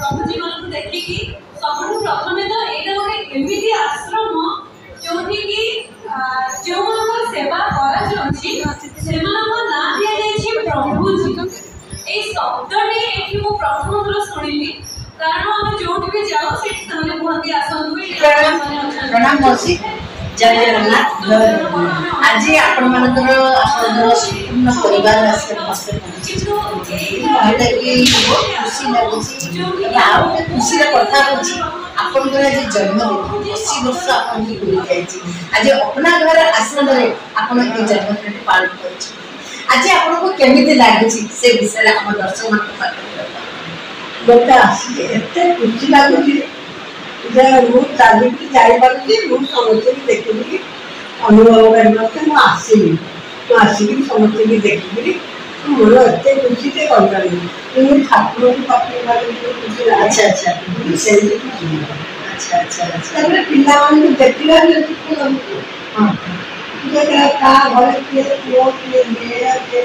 प्रभु जी मन को देखिकी सब प्रथम तो यहाँ गोटे एमती आश्रम जो जो सेवा ना दि प्रभु जी ये शब्दी ये प्रथम थर शुणिली कारण आम जो भी जाऊ से कहते आसतु जय जगन्नाथ। आज आपण मानकर संपूर्ण परिवार खुशी लगुच खुशी कथा आपण जन्म 80 वर्ष आज अपना घर आश्रम में जन्मदिन पालन कर आज आपको केमिति लगुच से विषय हम दर्शक गोटे आते खुशी लगुच चलिकी जापारे समस्त देखी अनुभव कर आसमी आसिक समस्त देखी मोर एत खुशी से कही ठाकुर खुशी अच्छा अच्छा से अच्छा अच्छा अच्छा पिला देखा क्या घर किए पुओ किए झील किए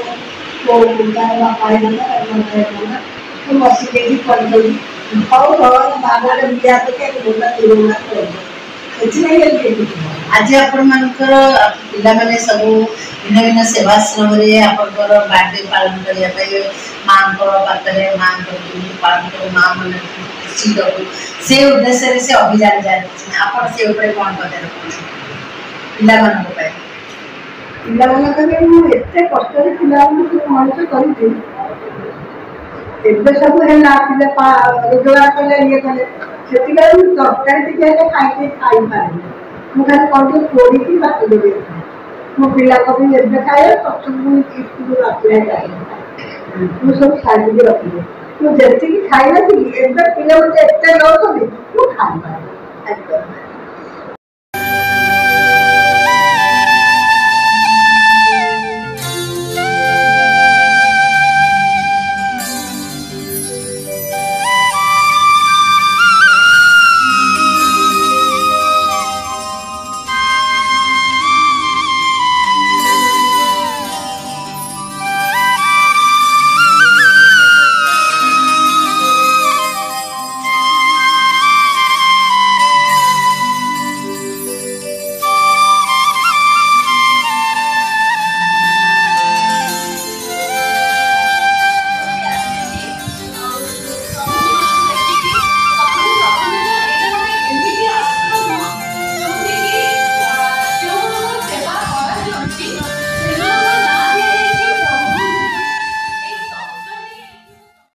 बसिक कर आज आपण मानकर पिला माने सब भिन्न भिन्न सेवाश्रम रे आपनकर बर्थडे पालन करने माँ पाखे माँ पालन कर माँ मन खुशी दबू से उद्देश्य से अभियान जारी आप से कौन कहते पिला एत कष्ट पिला मनुष्य कर सब है रोजगार कले ये कले से तरकारी टे खाई खाई पारे मुझे कौन पोड़ी बात देवे मो पिला भी एवं खाए स्कूल रात खाए मुझे सब खाई रखी मुझे खाई नी पिला मुझे एत नौकरी मुझे खाई पारे